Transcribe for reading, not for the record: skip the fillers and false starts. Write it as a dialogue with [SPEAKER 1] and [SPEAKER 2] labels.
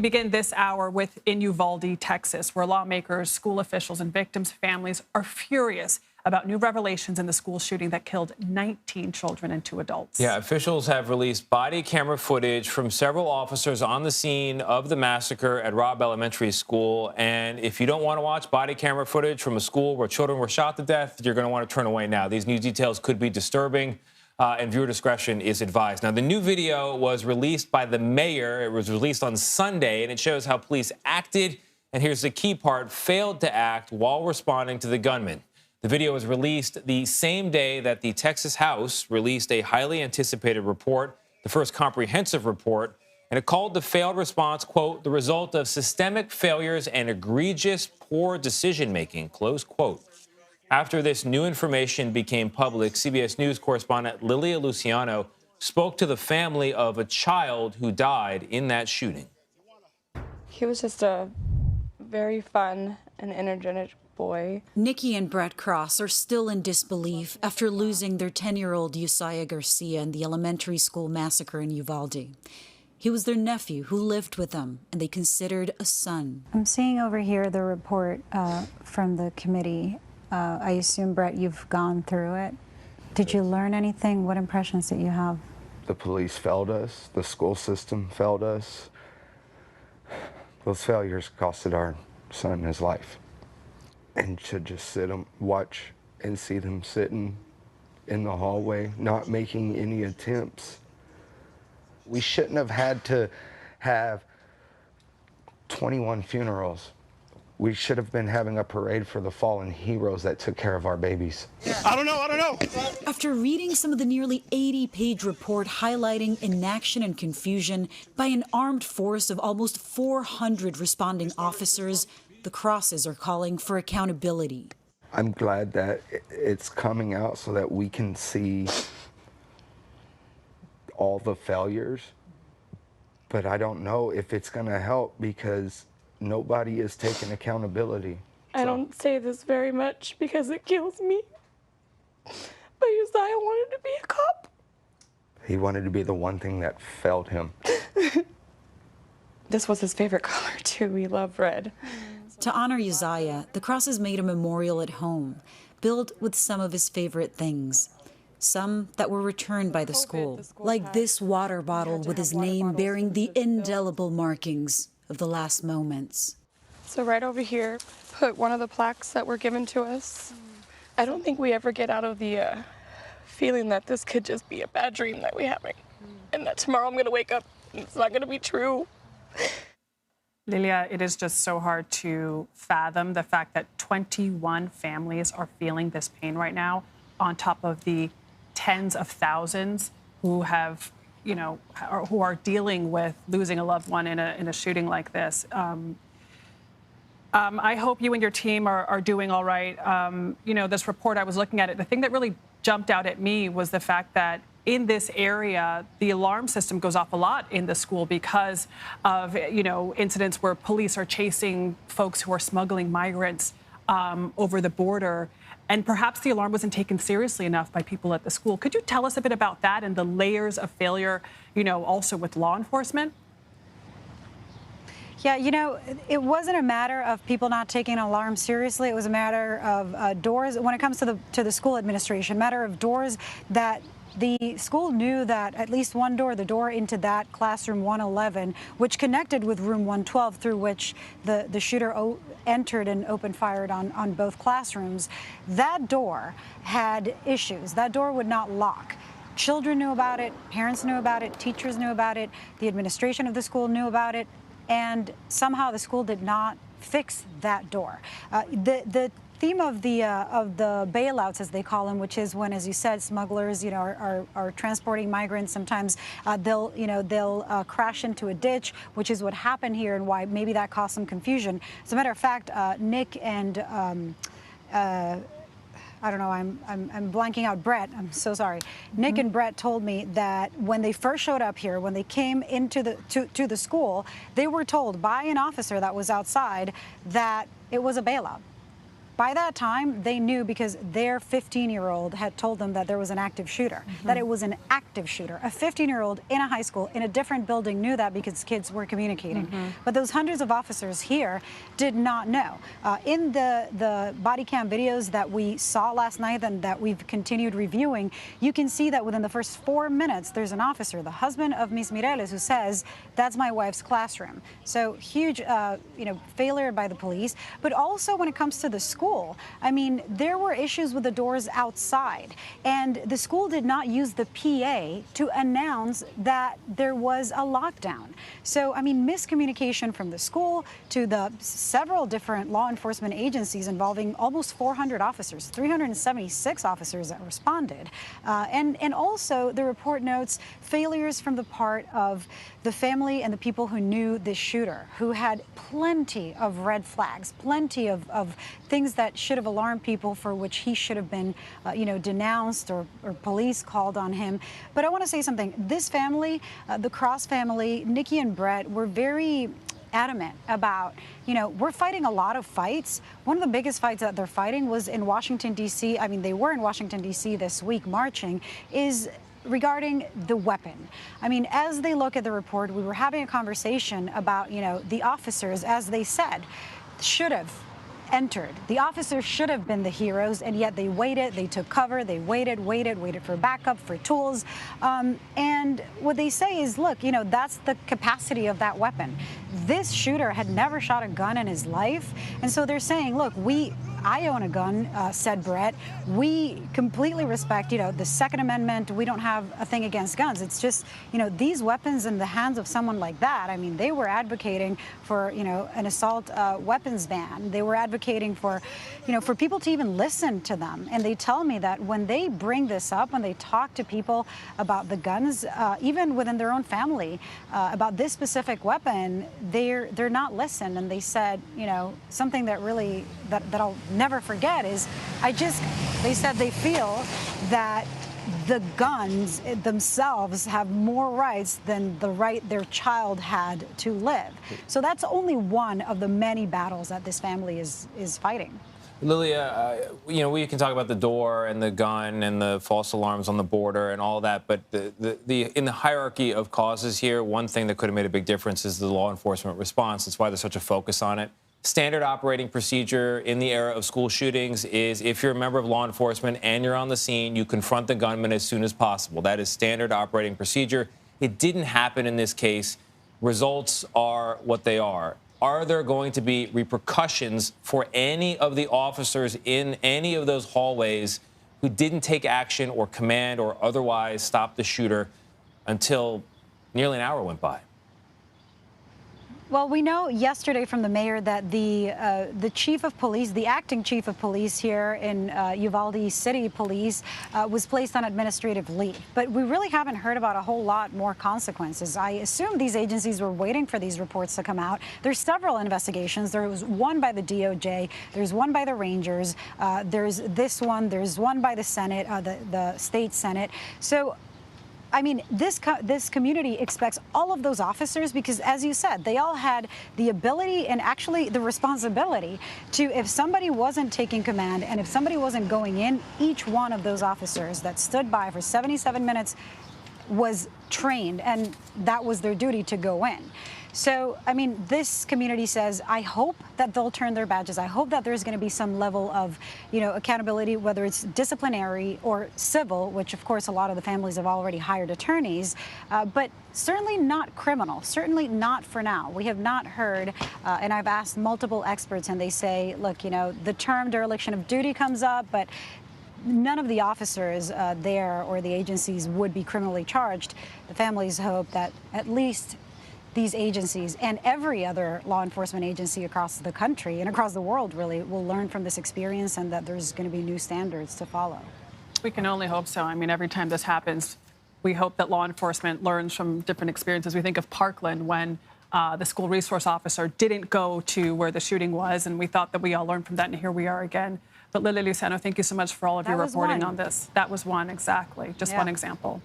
[SPEAKER 1] begin this hour in Uvalde, Texas, where lawmakers, school officials, and victims' families are furious about new revelations in the school shooting that killed 19 children and 2 adults.
[SPEAKER 2] Yeah, officials have released body camera footage from several officers on the scene of the massacre at Robb Elementary School. And if you don't want to watch body camera footage from a school where children were shot to death, you're going to want to turn away now. These new details could be disturbing. And viewer discretion is advised. Now, the new video was released by the mayor. It was released on Sunday, and it shows how police acted, and here's the key part, failed to act while responding to the gunman. The video was released the same day that the Texas House released a highly anticipated report, the first comprehensive report, and it called the failed response, quote, the result of systemic failures and egregious poor decision-making, close quote. After this new information became public, CBS News correspondent Lilia Luciano spoke to the family of a child who died in that shooting.
[SPEAKER 3] He was just a very fun and energetic boy.
[SPEAKER 4] Nikki and Brett Cross are still in disbelief after losing their 10-year-old Josiah Garcia in the elementary school massacre in Uvalde. He was their nephew who lived with them, and they considered a son.
[SPEAKER 5] I'm seeing over here the report from the committee. I assume, Brett, you've gone through it. Did you learn anything? What impressions did you have?
[SPEAKER 6] The police failed us. The school system failed us. Those failures costed our son his life. And to just sit and watch and see them sitting in the hallway, not making any attempts. We shouldn't have had to have 21 funerals. We should have been having a parade for the fallen heroes that took care of our babies.
[SPEAKER 7] I don't know.
[SPEAKER 4] After reading some of the nearly 80-page report highlighting inaction and confusion by an armed force of almost 400 responding officers, the Crosses are calling for accountability.
[SPEAKER 6] I'm glad that it's coming out so that we can see all the failures, but I don't know if it's going to help because nobody is taking accountability.
[SPEAKER 3] I don't say this very much because it kills me, but Josiah wanted to be a cop.
[SPEAKER 6] He wanted to be the one thing that failed him.
[SPEAKER 3] This was his favorite color too. He loved red.
[SPEAKER 4] To honor Josiah, the Crosses made a memorial at home, built with some of his favorite things. Some that were returned by the school, like this water bottle with his name bearing the indelible markings of the last moments.
[SPEAKER 3] So right over here, put one of the plaques that were given to us. I don't think we ever get out of the feeling that this could just be a bad dream that we're having, and that tomorrow I'm going to wake up and it's not going to be true.
[SPEAKER 1] Lilia, it is just so hard to fathom the fact that 21 families are feeling this pain right now, on top of the tens of thousands who have, who are dealing with losing a loved one in a shooting like this. I hope you and your team are doing all right. This report, I was looking at it. The thing that really jumped out at me was the fact that in this area, the alarm system goes off a lot in the school because of, incidents where police are chasing folks who are smuggling migrants over the border. And perhaps the alarm wasn't taken seriously enough by people at the school. Could you tell us a bit about that and the layers of failure, also with law enforcement?
[SPEAKER 5] Yeah, it wasn't a matter of people not taking an alarm seriously. It was a matter of doors, when it comes to the school administration, matter of doors that the school knew that at least one door, the door into that classroom 111, which connected with room 112 through which the shooter entered and opened fire on both classrooms, that door had issues. That door would not lock. Children knew about it, parents knew about it, teachers knew about it, the administration of the school knew about it, and somehow the school did not fix that door. The theme of the bailouts, as they call them, which is when, as you said, smugglers, are transporting migrants. Sometimes they'll crash into a ditch, which is what happened here, and why maybe that caused some confusion. As a matter of fact, Nick and I don't know, I'm blanking out. Brett, I'm so sorry. Nick and Brett told me that when they first showed up here, when they came into to the school, they were told by an officer that was outside that it was a bailout. by that time, they knew because their 15-year-old had told them that there was an active shooter, that it was an active shooter. A 15-year-old in a high school in a different building knew that because kids were communicating. But those hundreds of officers here did not know. In the body cam videos that we saw last night and that we've continued reviewing, you can see that within the first 4 minutes, there's an officer, the husband of Ms. Mireles, who says, "That's my wife's classroom." So huge, failure by the police. But also when it comes to the school, I mean, there were issues with the doors outside, and the school did not use the PA to announce that there was a lockdown. So, I mean, miscommunication from the school to the several different law enforcement agencies involving almost 400 officers, 376 officers that responded. And also the report notes failures from the part of the family and the people who knew this shooter, who had plenty of red flags, plenty of things that should have alarmed people, for which he should have been, denounced or police called on him. But I want to say something. This family, the Cross family, Nikki and Brett, were very adamant about, we're fighting a lot of fights. One of the biggest fights that they're fighting was in Washington, D.C. I mean, they were in Washington, D.C. this week marching, is regarding the weapon. I mean, as they look at the report, we were having a conversation about, the officers, as they said, should have entered. The officers should have been the heroes, and yet they waited, they took cover, they waited for backup, for tools. And what they say is, look, that's the capacity of that weapon. This shooter had never shot a gun in his life. And so they're saying, look, I own a gun, said Brett. We completely respect, the Second Amendment. We don't have a thing against guns. It's just, these weapons in the hands of someone like that. I mean, they were advocating for, an assault weapons ban. They were advocating for, for people to even listen to them. And they tell me that when they bring this up, when they talk to people about the guns, even within their own family, about this specific weapon, they're not listened. And they said, something that really, that I'll never forget is, they said they feel that the guns themselves have more rights than the right their child had to live. So that's only one of the many battles that this family is fighting.
[SPEAKER 2] Lilia, we can talk about the door and the gun and the false alarms on the border and all that, but in the hierarchy of causes here, one thing that could have made a big difference is the law enforcement response. That's why there's such a focus on it. Standard operating procedure in the era of school shootings is, if you're a member of law enforcement and you're on the scene, you confront the gunman as soon as possible. That is standard operating procedure. It didn't happen in this case. Results are what they are. Are there going to be repercussions for any of the officers in any of those hallways who didn't take action or command or otherwise stop the shooter until nearly an hour went by?
[SPEAKER 5] Well, we know yesterday from the mayor that the chief of police, the acting chief of police here in Uvalde City Police, was placed on administrative leave. But we really haven't heard about a whole lot more consequences. I assume these agencies were waiting for these reports to come out. There's several investigations. There was one by the DOJ. There's one by the Rangers. There's this one. There's one by the Senate, the state Senate. So, I mean, this community expects all of those officers, because, as you said, they all had the ability and actually the responsibility to, if somebody wasn't taking command and if somebody wasn't going in, each one of those officers that stood by for 77 minutes was trained, and that was their duty to go in. So, I mean, this community says, I hope that they'll turn their badges. I hope that there's going to be some level of, accountability, whether it's disciplinary or civil, which, of course, a lot of the families have already hired attorneys, but certainly not criminal, certainly not for now. We have not heard, and I've asked multiple experts, and they say, look, the term dereliction of duty comes up, but none of the officers there or the agencies would be criminally charged. The families hope that at least these agencies and every other law enforcement agency across the country and across the world really will learn from this experience, and that there's going to be new standards to follow.
[SPEAKER 1] We can only hope so. I mean, every time this happens, we hope that law enforcement learns from different experiences. We think of Parkland, when the school resource officer didn't go to where the shooting was, and we thought that we all learned from that, and here we are again. But Lilia Luciano, thank you so much for all of your reporting on this. That was one, exactly, just one example.